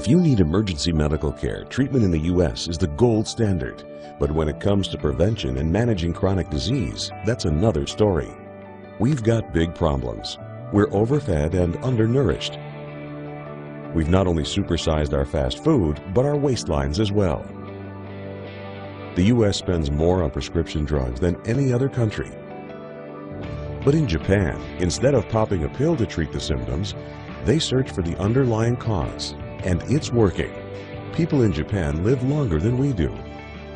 If you need emergency medical care, treatment in the U.S. is the gold standard. But when it comes to prevention and managing chronic disease, that's another story. We've got big problems. We're overfed and undernourished. We've not only supersized our fast food, but our waistlines as well. The U.S. spends more on prescription drugs than any other country. But in Japan, instead of popping a pill to treat the symptoms, they search for the underlying cause. And it's working. People in Japan live longer than we do.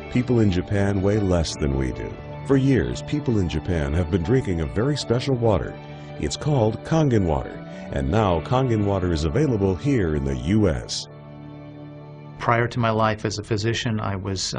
People in Japan weigh less than we do. For years, people in Japan have been drinking a very special water. It's called Kangen water, and now Kangen water is available here in the U.S. Prior to my life as a physician, I was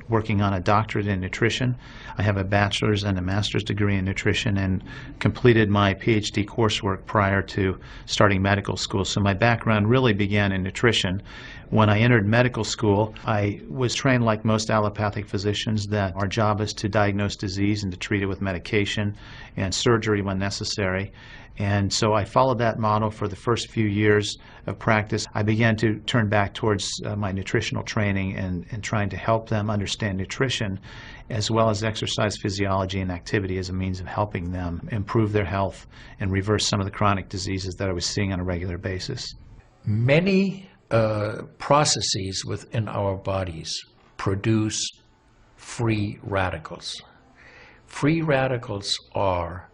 working on a doctorate in nutrition. I have a bachelor's and a master's degree in nutrition and completed my PhD coursework prior to starting medical school. So my background really began in nutrition. When I entered medical school, I was trained like most allopathic physicians that our job is to diagnose disease and to treat it with medication and surgery when necessary. And so I followed that model for the first few years of practice. I began to turn back towards my nutritional training and trying to help them understand nutrition as well as exercise physiology and activity as a means of helping them improve their health and reverse some of the chronic diseases that I was seeing on a regular basis. Many processes within our bodies produce free radicals. Free radicals are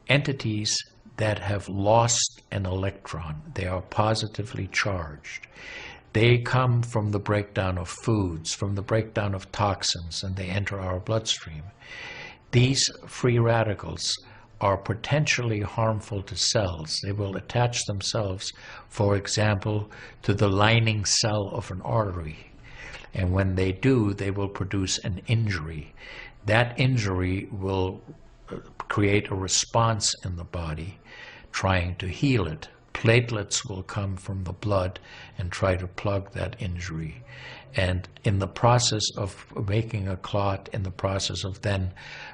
entities that have lost an electron. They are positively charged. They come from the breakdown of foods, from the breakdown of toxins, and they enter our bloodstream. These free radicals are potentially harmful to cells. They will attach themselves, for example, to the lining cell of an artery. And when they do, they will produce an injury. That injury will create a response in the body trying to heal it. Platelets will come from the blood and try to plug that injury. And in the process of making a clot, in the process of then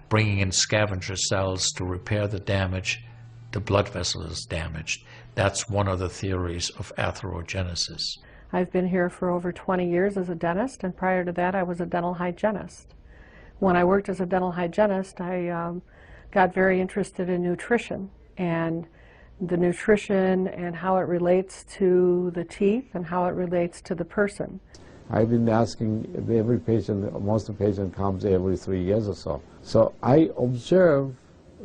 bringing in scavenger cells to repair the damage, the blood vessel is damaged. That's one of the theories of atherogenesis. I've been here for over 20 years as a dentist, and prior to that I was a dental hygienist. When I worked as a dental hygienist, I got very interested in nutrition and the nutrition and how it relates to the teeth and how it relates to the person. I've been asking every patient, most of the patient comes every 3 years or so. So I observe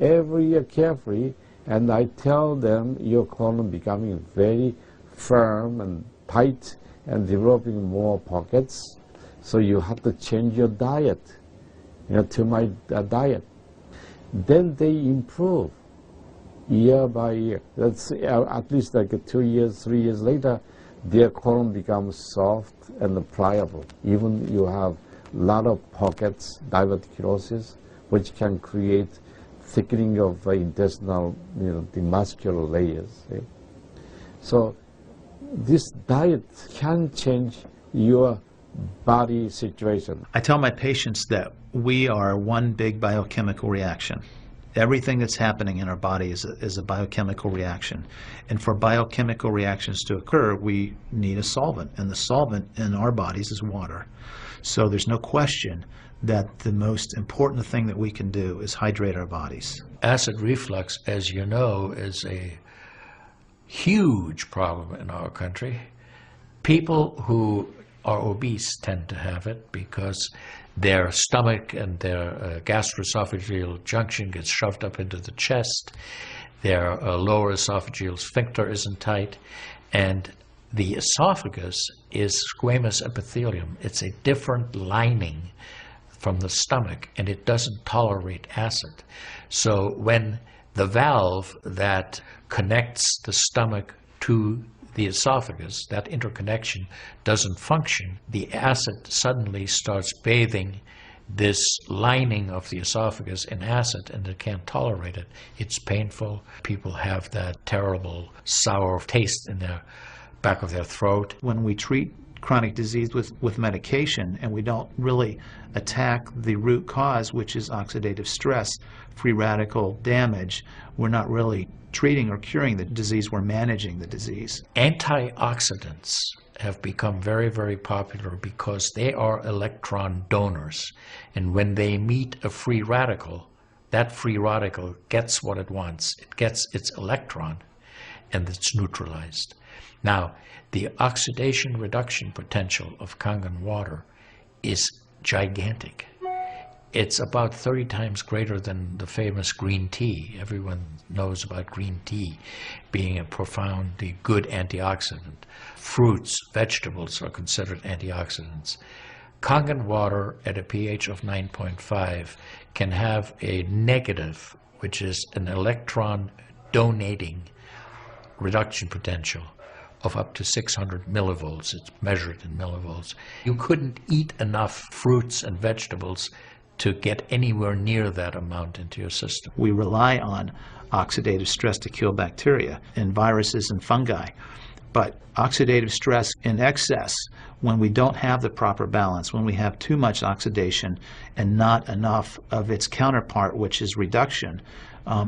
every year carefully, and I tell them your colon becoming very firm and tight and developing more pockets. So you have to change your diet, to my diet. Then they improve year by year. That's at least like 2 years, 3 years later, their colon becomes soft and pliable. Even you have a lot of pockets, diverticulosis, which can create thickening of intestinal, the muscular layers. So this diet can change your body situation. I tell my patients that we are one big biochemical reaction. Everything that's happening in our body is a biochemical reaction. And for biochemical reactions to occur, we need a solvent. And the solvent in our bodies is water. So there's no question that the most important thing that we can do is hydrate our bodies. Acid reflux, as you know, is a huge problem in our country. People who are obese tend to have it because their stomach and their gastroesophageal junction gets shoved up into the chest. Their lower esophageal sphincter isn't tight. And the esophagus is squamous epithelium. It's a different lining from the stomach, and it doesn't tolerate acid. So when the valve that connects the stomach to the esophagus, that interconnection doesn't function, the acid suddenly starts bathing this lining of the esophagus in acid, and it can't tolerate it. It's painful. People have that terrible sour taste in the back of their throat. When we treat chronic disease with medication, and we don't really attack the root cause, which is oxidative stress, free radical damage, we're not really treating or curing the disease, we're managing the disease. Antioxidants have become very, very popular because they are electron donors. And when they meet a free radical, that free radical gets what it wants. It gets its electron, and it's neutralized. Now, the oxidation reduction potential of Kangen water is gigantic. It's about 30 times greater than the famous green tea. Everyone knows about green tea being a profoundly good antioxidant. Fruits, vegetables are considered antioxidants. Kangen water at a pH of 9.5 can have a negative, which is an electron donating reduction potential of up to 600 millivolts. It's measured in millivolts. You couldn't eat enough fruits and vegetables to get anywhere near that amount into your system. We rely on oxidative stress to kill bacteria and viruses and fungi. But oxidative stress in excess, when we don't have the proper balance, when we have too much oxidation and not enough of its counterpart, which is reduction,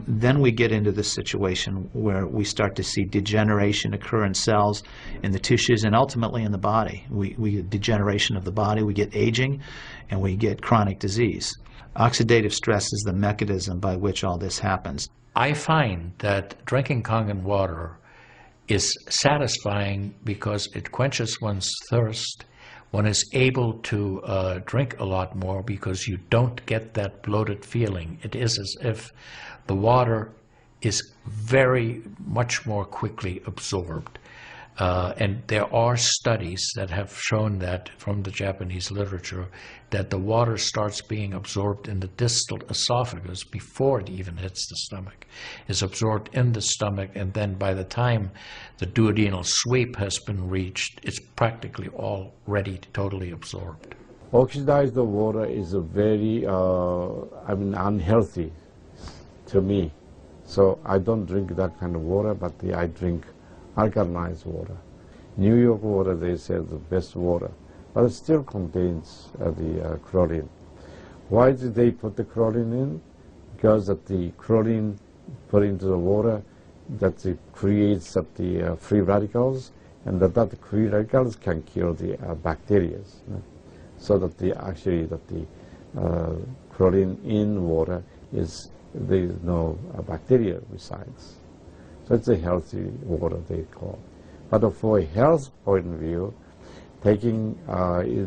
then we get into this situation where we start to see degeneration occur in cells, in the tissues, and ultimately in the body. We get degeneration of the body, we get aging, and we get chronic disease. Oxidative stress is the mechanism by which all this happens. I find that drinking Kangen water is satisfying because it quenches one's thirst. One is able to drink a lot more because you don't get that bloated feeling. It is as if the water is very much more quickly absorbed. And there are studies that have shown that from the Japanese literature that the water starts being absorbed in the distal esophagus before it even hits the stomach. It's absorbed in the stomach, and then by the time the duodenal sweep has been reached, it's practically already totally absorbed. Oxidized water is a very, unhealthy to me. So I don't drink that kind of water, but I drink alkalinized water. New York water, they say, is the best water, but it still contains the chlorine. Why did they put the chlorine in? Because that the chlorine put into the water, that it creates the free radicals, and that free radicals can kill the bacteria. So that the chlorine in water is, there is no bacteria resides. So it's a healthy water, they call. But for a health point of view, taking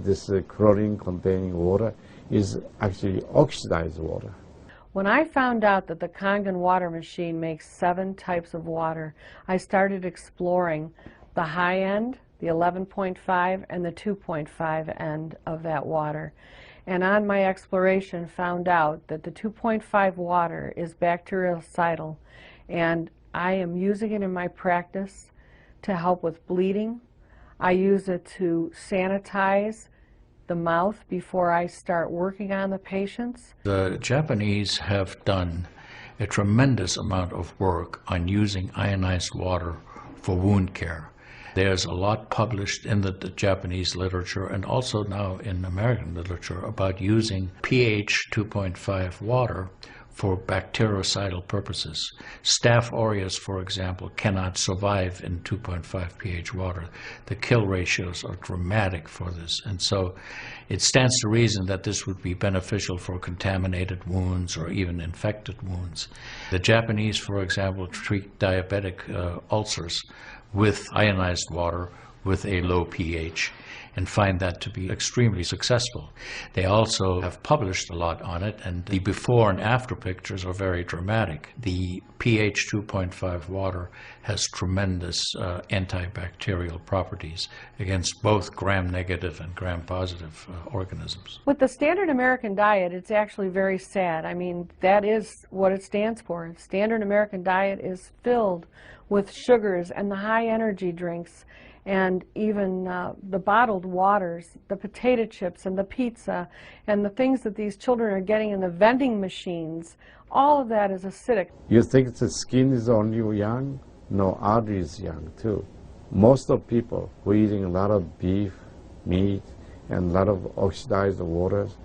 this chlorine-containing water is actually oxidized water. When I found out that the Kangen water machine makes 7 types of water, I started exploring the high end, the 11.5, and the 2.5 end of that water. And on my exploration, found out that the 2.5 water is bactericidal, and I am using it in my practice to help with bleeding. I use it to sanitize the mouth before I start working on the patients. The Japanese have done a tremendous amount of work on using ionized water for wound care. There's a lot published in the Japanese literature and also now in American literature about using pH 2.5 water for bactericidal purposes. Staph aureus, for example, cannot survive in 2.5 pH water. The kill ratios are dramatic for this, and so it stands to reason that this would be beneficial for contaminated wounds or even infected wounds. The Japanese, for example, treat diabetic ulcers with ionized water with a low pH and find that to be extremely successful. They also have published a lot on it, and the before and after pictures are very dramatic. The pH 2.5 water has tremendous antibacterial properties against both gram-negative and gram-positive organisms. With the standard American diet, it's actually very sad. I mean, that is what it stands for. Standard American diet is filled with sugars and the high energy drinks, and even the bottled waters, the potato chips and the pizza, and the things that these children are getting in the vending machines. All of that is acidic. You think the skin is only young? No, artery is young too. Most of people who are eating a lot of beef, meat, and a lot of oxidized waters,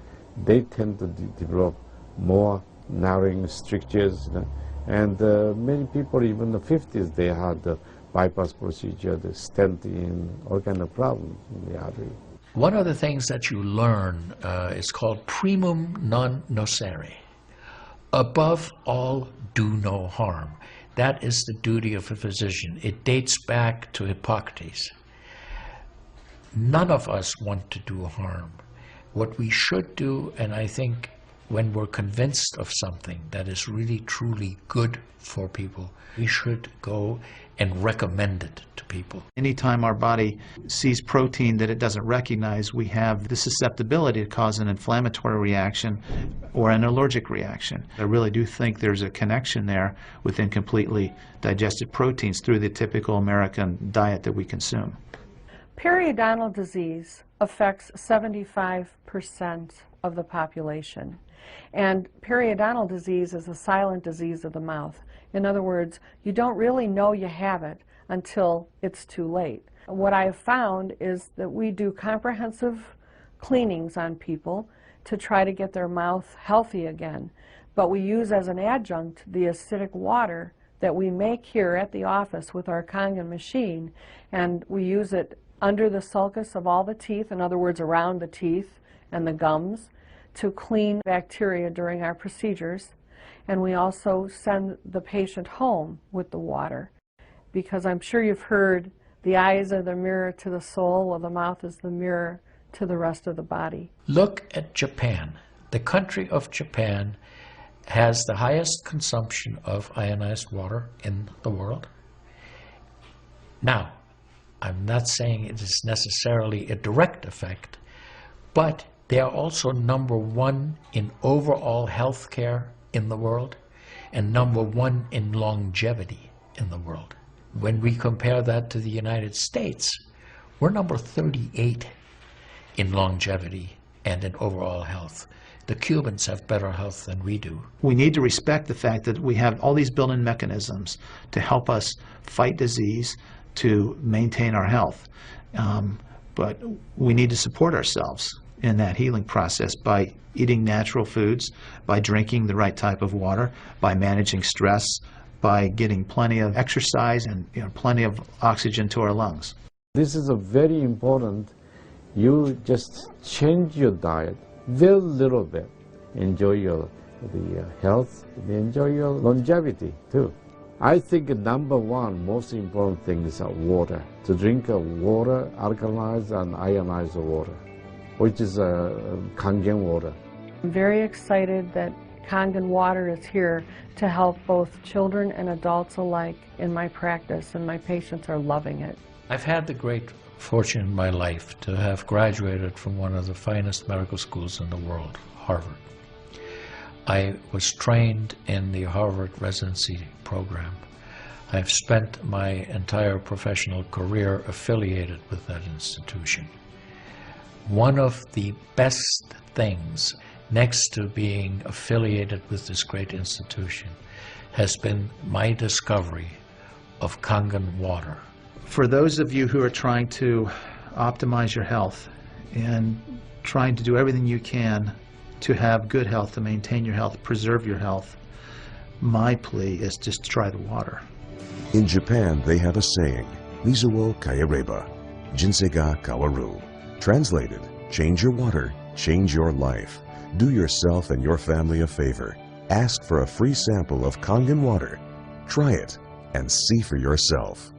they tend to develop more narrowing strictures. And many people, even in the 50s, they had the bypass procedure, the stent in, all kind of problems in the artery. One of the things that you learn is called primum non nocere. Above all, do no harm. That is the duty of a physician. It dates back to Hippocrates. None of us want to do harm. What we should do, and I think when we're convinced of something that is really truly good for people, we should go and recommend it to people. Anytime our body sees protein that it doesn't recognize, we have the susceptibility to cause an inflammatory reaction or an allergic reaction. I really do think there's a connection there with incompletely digested proteins through the typical American diet that we consume. Periodontal disease affects 75% of the population. And periodontal disease is a silent disease of the mouth. In other words, you don't really know you have it until it's too late. What I have found is that we do comprehensive cleanings on people to try to get their mouth healthy again. But we use as an adjunct the acidic water that we make here at the office with our Kangen machine, and we use it under the sulcus of all the teeth, in other words, around the teeth and the gums, to clean bacteria during our procedures. And we also send the patient home with the water, because I'm sure you've heard the eyes are the mirror to the soul, while the mouth is the mirror to the rest of the body. Look at Japan. The country of Japan has the highest consumption of ionized water in the world. Now, I'm not saying it is necessarily a direct effect, but they are also #1 in overall health care in the world and #1 in longevity in the world. When we compare that to the United States, we're number 38 in longevity and in overall health. The Cubans have better health than we do. We need to respect the fact that we have all these built-in mechanisms to help us fight disease, to maintain our health. But we need to support ourselves in that healing process by eating natural foods, by drinking the right type of water, by managing stress, by getting plenty of exercise and plenty of oxygen to our lungs. This is a very important. You just change your diet very little bit. Enjoy the health, enjoy your longevity too. I think #1 most important thing is water. To drink water, alkalized and ionized water, which is Kangen water. I'm very excited that Kangen water is here to help both children and adults alike in my practice, and my patients are loving it. I've had the great fortune in my life to have graduated from one of the finest medical schools in the world, Harvard. I was trained in the Harvard residency program. I've spent my entire professional career affiliated with that institution. One of the best things, next to being affiliated with this great institution, has been my discovery of Kangen water. For those of you who are trying to optimize your health and trying to do everything you can to have good health, to maintain your health, preserve your health, my plea is just to try the water. In Japan, they have a saying, Mizu wo kaereba, jinsei ga kawaru. Translated, change your water, change your life. Do yourself and your family a favor. Ask for a free sample of Kangen water. Try it and see for yourself.